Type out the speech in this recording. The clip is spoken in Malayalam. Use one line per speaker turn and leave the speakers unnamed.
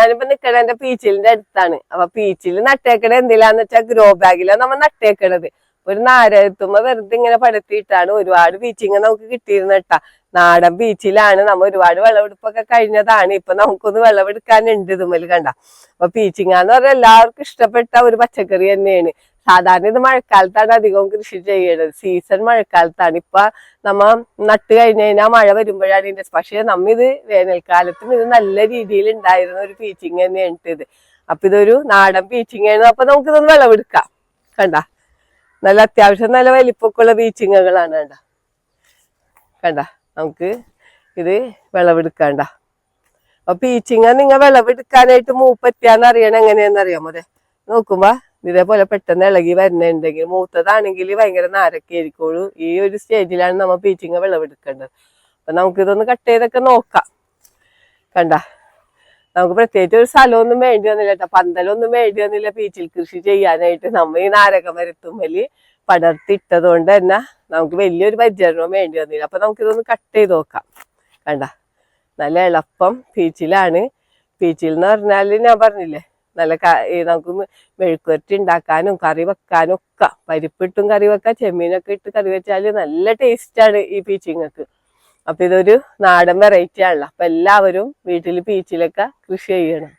ഞാനിപ്പോ നിക്കണ എന്റെ പീച്ചിലിന്റെ അടുത്താണ്. അപ്പൊ പീച്ചിൽ നട്ടേക്കണത് എന്തിലാന്ന് വെച്ചാൽ ഗ്രോ ബാഗിലാണ് നമ്മ നട്ടേക്കണത്. ഒരു നാരെത്തുമ്പോ വെറുതെ ഇങ്ങനെ പടത്തിയിട്ടാണ്. ഒരുപാട് പീച്ചിങ്ങ നമുക്ക് കിട്ടിയിരുന്ന കേട്ടാ. നാടൻ പീച്ചിലാണ്. നമ്മ ഒരുപാട് വിളവെടുപ്പൊക്കെ കഴിഞ്ഞതാണ്. ഇപ്പൊ നമുക്കൊന്ന് വിളവെടുക്കാനുണ്ട് ഇതുമ്മല് കണ്ട. അപ്പൊ പീച്ചിങ്ങ എന്ന് പറഞ്ഞാൽ എല്ലാവർക്കും ഇഷ്ടപ്പെട്ട ഒരു പച്ചക്കറി തന്നെയാണ്. സാധാരണ ഇത് മഴക്കാലത്താണ് അധികവും കൃഷി ചെയ്യണത്. സീസൺ മഴക്കാലത്താണ്. ഇപ്പൊ നമ്മ നട്ട് കഴിഞ്ഞ് കഴിഞ്ഞാൽ മഴ വരുമ്പോഴാണ് ഇതിന്റെ. പക്ഷെ നമ്മ ഇത് വേനൽക്കാലത്തും ഇത് നല്ല രീതിയിൽ ഉണ്ടായിരുന്ന ഒരു പീച്ചിങ് തന്നെയാണ് ഇത്. അപ്പൊ ഇതൊരു നാടൻ പീച്ചിങ്ങാണ്. അപ്പൊ നമുക്കിതൊന്ന് വിളവെടുക്കാം. കണ്ട, നല്ല അത്യാവശ്യം നല്ല വലിപ്പൊക്കെയുള്ള പീച്ചിങ്ങകളാണ്. കണ്ട കണ്ട നമുക്ക് ഇത് വിളവെടുക്കണ്ട. അപ്പൊ പീച്ചിങ്ങ നിങ്ങൾ വിളവെടുക്കാനായിട്ട് മൂപ്പറ്റിയാന്ന് അറിയണം എങ്ങനെയാന്ന് അതെ. നോക്കുമ്പോ ഇതേപോലെ പെട്ടെന്ന് ഇളകി വരുന്നുണ്ടെങ്കിൽ, മൂത്തതാണെങ്കിൽ ഭയങ്കര നാരൊക്കെ ആയിരിക്കുള്ളൂ. ഈ ഒരു സ്റ്റേജിലാണ് നമ്മൾ പീച്ചിങ്ങ വിളവെടുക്കേണ്ടത്. അപ്പൊ നമുക്കിതൊന്ന് കട്ട് ചെയ്തൊക്കെ നോക്കാം. കണ്ട, നമുക്ക് പ്രത്യേകിച്ച് ഒരു സ്ഥലമൊന്നും വേണ്ടി വന്നില്ല കേട്ടോ. പന്തലൊന്നും വേണ്ടി വന്നില്ല പീച്ചിൽ കൃഷി ചെയ്യാനായിട്ട്. നമ്മ ഈ നാരക മരത്തുമ്മല് പടർത്തിയിട്ടത് കൊണ്ട് തന്നെ നമുക്ക് വലിയൊരു പരിചരണവും വേണ്ടി വന്നില്ല. അപ്പൊ നമുക്കിതൊന്ന് കട്ട് ചെയ്ത് നോക്കാം. കണ്ട, നല്ല എളുപ്പം പീച്ചിലാണ്. പീച്ചിൽ എന്ന് പറഞ്ഞാല് ഞാൻ പറഞ്ഞില്ലേ, നല്ല നമുക്ക് മെഴുക്കുവരട്ടി ഉണ്ടാക്കാനും കറി വെക്കാനും ഒക്കെ. പരിപ്പിട്ടും കറി വെക്കാം, ചെമ്മീനൊക്കെ ഇട്ട് കറി വെച്ചാല് നല്ല ടേസ്റ്റാണ് ഈ പീച്ചിങ്ങക്ക്. അപ്പൊ ഇതൊരു നാടൻ വെറൈറ്റി ആണല്ലോ. അപ്പൊ എല്ലാവരും വീട്ടിൽ പീച്ചിലൊക്കെ കൃഷി ചെയ്യണം.